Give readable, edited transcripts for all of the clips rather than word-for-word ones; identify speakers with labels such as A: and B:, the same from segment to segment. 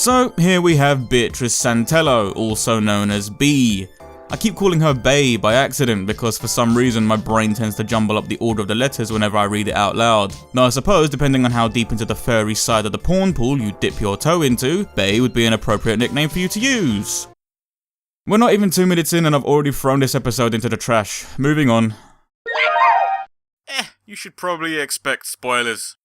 A: So here we have Beatrice Santello, also known as BEA. I keep calling her BeaBea by accident because for some reason my brain tends to jumble up the order of the letters whenever I read it out loud. Now I suppose depending on how deep into the furry side of the porn pool you dip your toe into, BeaBea would be an appropriate nickname for you to use. We're not even 2 minutes in and I've already thrown this episode into the trash. Moving on. You should probably expect spoilers.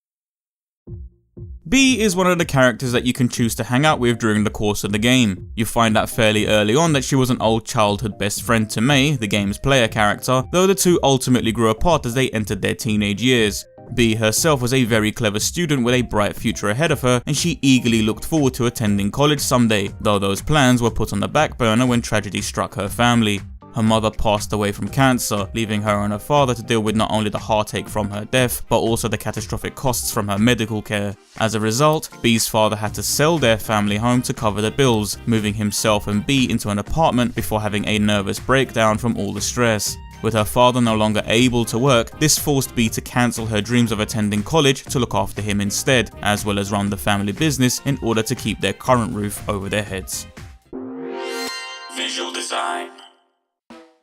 A: BEA is one of the characters that you can choose to hang out with during the course of the game. You find out fairly early on that she was an old childhood best friend to Mei, the game's player character, though the two ultimately grew apart as they entered their teenage years. BEA herself was a very clever student with a bright future ahead of her, and she eagerly looked forward to attending college someday, though those plans were put on the back burner when tragedy struck her family. Her mother passed away from cancer, leaving her and her father to deal with not only the heartache from her death, but also the catastrophic costs from her medical care. As a result, BEA's father had to sell their family home to cover the bills, moving himself and BEA into an apartment before having a nervous breakdown from all the stress. With her father no longer able to work, this forced BEA to cancel her dreams of attending college to look after him instead, as well as run the family business in order to keep their current roof over their heads.
B: Visual design.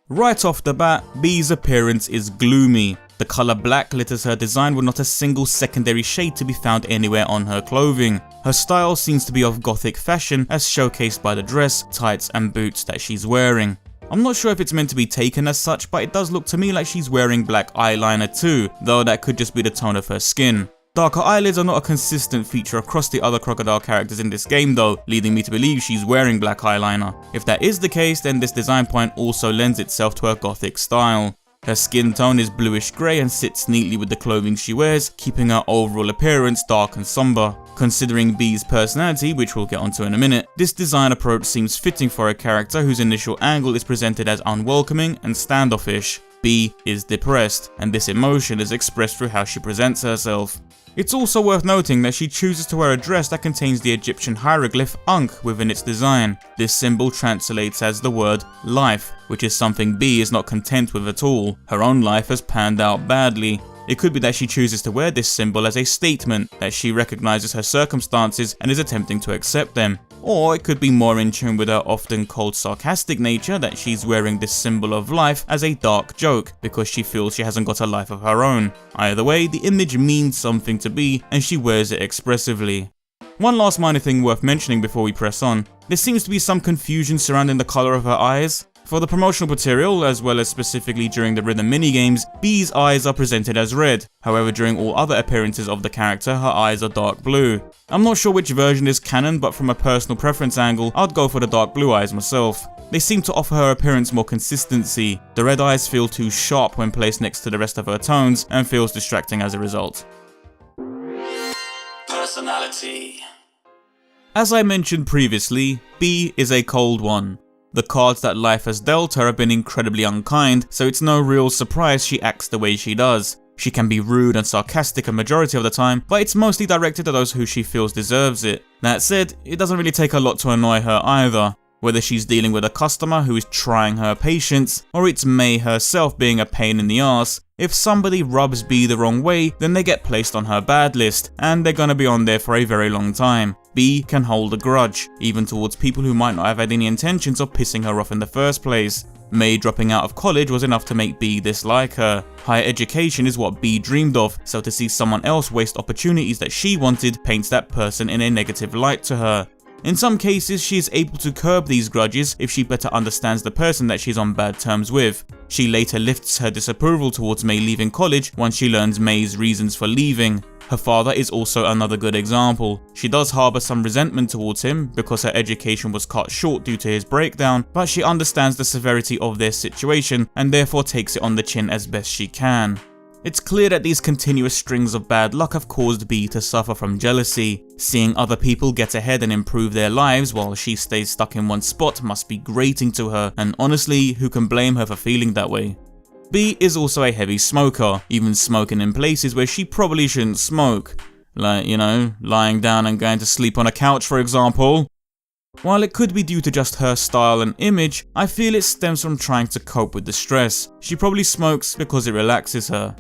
A: Right off the bat, BEA's appearance is gloomy. The colour black glitters her design with not a single secondary shade to be found anywhere on her clothing. Her style seems to be of gothic fashion as showcased by the dress, tights and boots that she's wearing. I'm not sure if it's meant to be taken as such, but it does look to me like she's wearing black eyeliner too, though that could just be the tone of her skin. Darker eyelids are not a consistent feature across the other crocodile characters in this game though, leading me to believe she's wearing black eyeliner. If that is the case, then this design point also lends itself to her gothic style. Her skin tone is bluish grey and sits neatly with the clothing she wears, keeping her overall appearance dark and somber. Considering BEA's personality, which we'll get onto in a minute, this design approach seems fitting for a character whose initial angle is presented as unwelcoming and standoffish. BEA is depressed, and this emotion is expressed through how she presents herself. It's also worth noting that she chooses to wear a dress that contains the Egyptian hieroglyph Ankh within its design. This symbol translates as the word life, which is something BEA is not content with at all. Her own life has panned out badly. It could be that she chooses to wear this symbol as a statement that she recognizes her circumstances and is attempting to accept them. Or it could be more in tune with her often cold sarcastic nature that she's wearing this symbol of life as a dark joke because she feels she hasn't got a life of her own. Either way, the image means something to BEA and she wears it expressively. One last minor thing worth mentioning before we press on. There seems to be some confusion surrounding the colour of her eyes. For the promotional material, as well as specifically during the rhythm minigames, BEA's eyes are presented as red. However, during all other appearances of the character, her eyes are dark blue. I'm not sure which version is canon, but from a personal preference angle, I'd go for the dark blue eyes myself. They seem to offer her appearance more consistency. The red eyes feel too sharp when placed next to the rest of her tones, and feels distracting as a result.
B: Personality.
A: As I mentioned previously, BEA is a cold one. The cards that life has dealt her have been incredibly unkind, so it's no real surprise she acts the way she does. She can be rude and sarcastic a majority of the time, but it's mostly directed to those who she feels deserves it. That said, it doesn't really take a lot to annoy her either. Whether she's dealing with a customer who is trying her patience, or it's Mei herself being a pain in the ass, if somebody rubs BEA the wrong way, then they get placed on her bad list, and they're gonna be on there for a very long time. BEA can hold a grudge, even towards people who might not have had any intentions of pissing her off in the first place. Mei dropping out of college was enough to make BEA dislike her. Higher education is what BEA dreamed of, so to see someone else waste opportunities that she wanted paints that person in a negative light to her. In some cases, she is able to curb these grudges if she better understands the person that she's on bad terms with. She later lifts her disapproval towards Mei leaving college once she learns Mei's reasons for leaving. Her father is also another good example. She does harbour some resentment towards him because her education was cut short due to his breakdown, but she understands the severity of their situation and therefore takes it on the chin as best she can. It's clear that these continuous strings of bad luck have caused BEA to suffer from jealousy. Seeing other people get ahead and improve their lives while she stays stuck in one spot must be grating to her, and honestly, who can blame her for feeling that way? BEA is also a heavy smoker, even smoking in places where she probably shouldn't smoke. Like, you know, lying down and going to sleep on a couch, for example. While it could be due to just her style and image, I feel it stems from trying to cope with the stress. She probably smokes because it relaxes her.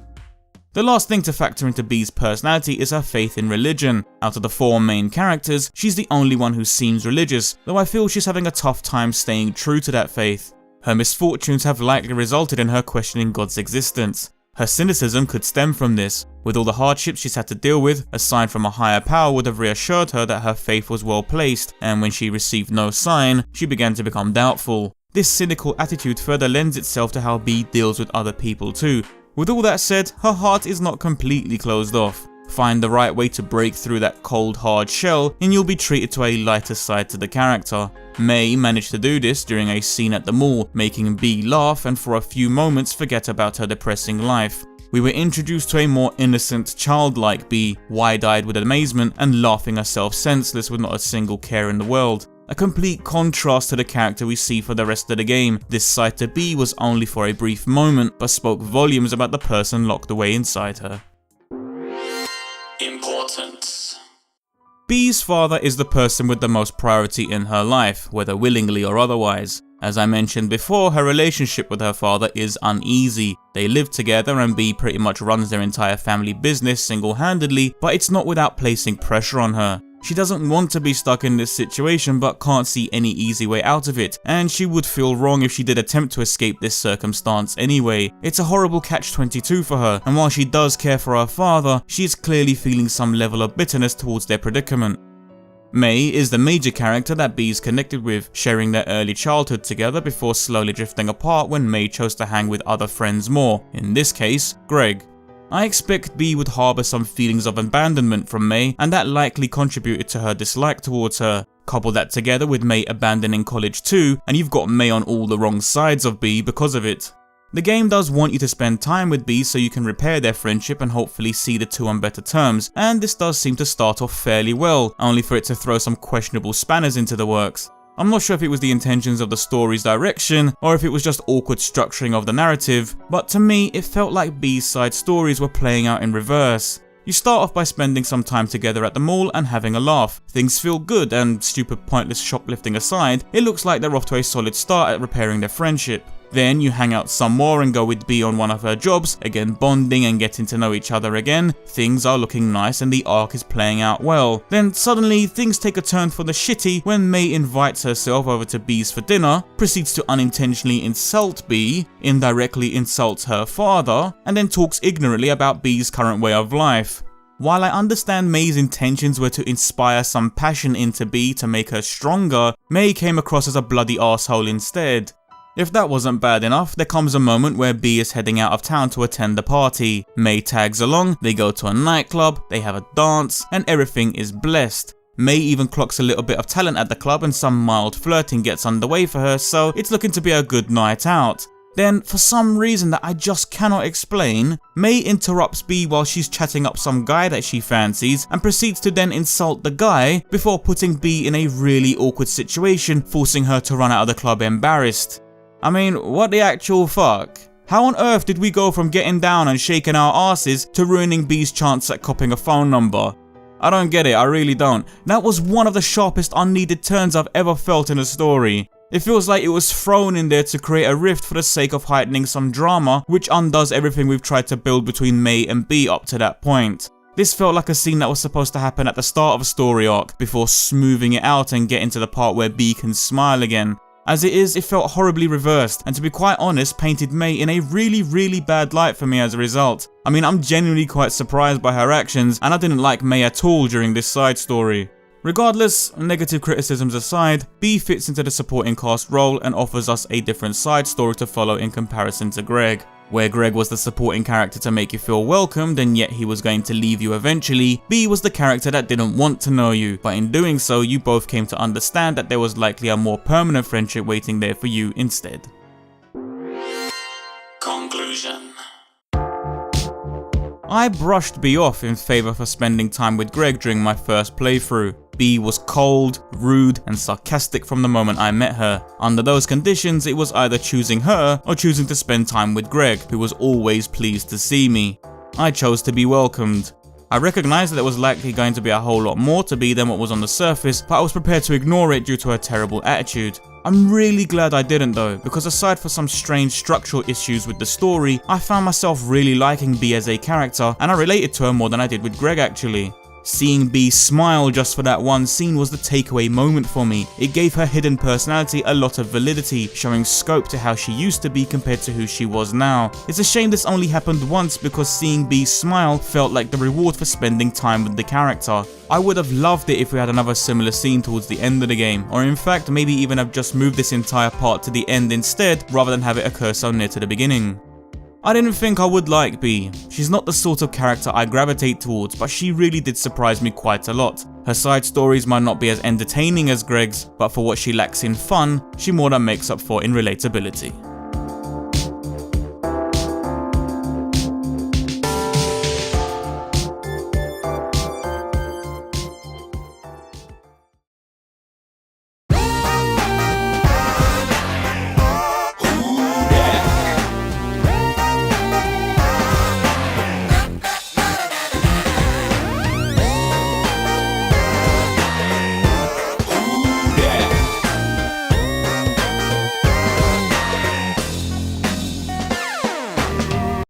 A: The last thing to factor into Bea's personality is her faith in religion. Out of the 4 main characters, she's the only one who seems religious, though I feel she's having a tough time staying true to that faith. Her misfortunes have likely resulted in her questioning God's existence. Her cynicism could stem from this. With all the hardships she's had to deal with, a sign from a higher power would have reassured her that her faith was well placed, and when she received no sign, she began to become doubtful. This cynical attitude further lends itself to how Bea deals with other people too. With all that said, her heart is not completely closed off. Find the right way to break through that cold hard shell and you'll be treated to a lighter side to the character. May managed to do this during a scene at the mall, making Bea laugh and for a few moments forget about her depressing life. We were introduced to a more innocent, childlike Bea, wide-eyed with amazement and laughing herself senseless with not a single care in the world. A complete contrast to the character we see for the rest of the game. This side to Bea was only for a brief moment, but spoke volumes about the person locked away inside her. Importance. Bea's father is the person with the most priority in her life, whether willingly or otherwise. As I mentioned before, her relationship with her father is uneasy. They live together and Bea pretty much runs their entire family business single-handedly, but it's not without placing pressure on her. She doesn't want to be stuck in this situation but can't see any easy way out of it, and she would feel wrong if she did attempt to escape this circumstance anyway. It's a horrible catch-22 for her, and while she does care for her father, she is clearly feeling some level of bitterness towards their predicament. May is the major character that Bea is connected with, sharing their early childhood together before slowly drifting apart when May chose to hang with other friends more, in this case, Greg. I expect Bea would harbour some feelings of abandonment from May, and that likely contributed to her dislike towards her. Couple that together with May abandoning college too, and you've got May on all the wrong sides of Bea because of it. The game does want you to spend time with Bea so you can repair their friendship and hopefully see the two on better terms, and this does seem to start off fairly well, only for it to throw some questionable spanners into the works. I'm not sure if it was the intentions of the story's direction, or if it was just awkward structuring of the narrative, but to me it felt like Bea's side stories were playing out in reverse. You start off by spending some time together at the mall and having a laugh. Things feel good, and stupid pointless shoplifting aside, it looks like they're off to a solid start at repairing their friendship. Then you hang out some more and go with Bea on one of her jobs, again bonding and getting to know each other again. Things are looking nice and the arc is playing out well. Then suddenly things take a turn for the shitty when May invites herself over to Bea's for dinner, proceeds to unintentionally insult Bea, indirectly insults her father, and then talks ignorantly about Bea's current way of life. While I understand May's intentions were to inspire some passion into Bea to make her stronger, May came across as a bloody arsehole instead. If that wasn't bad enough, there comes a moment where Bea is heading out of town to attend a party. May tags along, they go to a nightclub, they have a dance, and everything is blessed. May even clocks a little bit of talent at the club and some mild flirting gets underway for her, so it's looking to be a good night out. Then, for some reason that I just cannot explain, May interrupts Bea while she's chatting up some guy that she fancies and proceeds to then insult the guy before putting Bea in a really awkward situation, forcing her to run out of the club embarrassed. I mean, what the actual fuck? How on earth did we go from getting down and shaking our asses to ruining Bea's chance at copying a phone number? I don't get it, I really don't. That was one of the sharpest unneeded turns I've ever felt in a story. It feels like it was thrown in there to create a rift for the sake of heightening some drama, which undoes everything we've tried to build between May and Bea up to that point. This felt like a scene that was supposed to happen at the start of a story arc, before smoothing it out and getting to the part where Bea can smile again. As it is, it felt horribly reversed, and to be quite honest, painted May in a really bad light for me as a result. I mean, I'm genuinely quite surprised by her actions, and I didn't like May at all during this side story. Regardless, negative criticisms aside, Bea fits into the supporting cast role and offers us a different side story to follow in comparison to Greg. Where Greg was the supporting character to make you feel welcomed and yet he was going to leave you eventually, Bea was the character that didn't want to know you, but in doing so you both came to understand that there was likely a more permanent friendship waiting there for you instead. Conclusion. I brushed Bea off in favour for spending time with Greg during my first playthrough. Bea was cold, rude and sarcastic from the moment I met her. Under those conditions, it was either choosing her or choosing to spend time with Greg, who was always pleased to see me. I chose to be welcomed. I recognised that there was likely going to be a whole lot more to Bea than what was on the surface, but I was prepared to ignore it due to her terrible attitude. I'm really glad I didn't though, because aside from some strange structural issues with the story, I found myself really liking BeaBea as a character, and I related to her more than I did with Greg actually. Seeing BeaBea smile just for that one scene was the takeaway moment for me. It gave her hidden personality a lot of validity, showing scope to how she used to be compared to who she was now. It's a shame this only happened once, because seeing BeaBea smile felt like the reward for spending time with the character. I would have loved it if we had another similar scene towards the end of the game, or in fact maybe even have just moved this entire part to the end instead rather than have it occur so near to the beginning. I didn't think I would like BeaBea. She's not the sort of character I gravitate towards, but she really did surprise me quite a lot. Her side stories might not be as entertaining as Greg's, but for what she lacks in fun, she more than makes up for in relatability.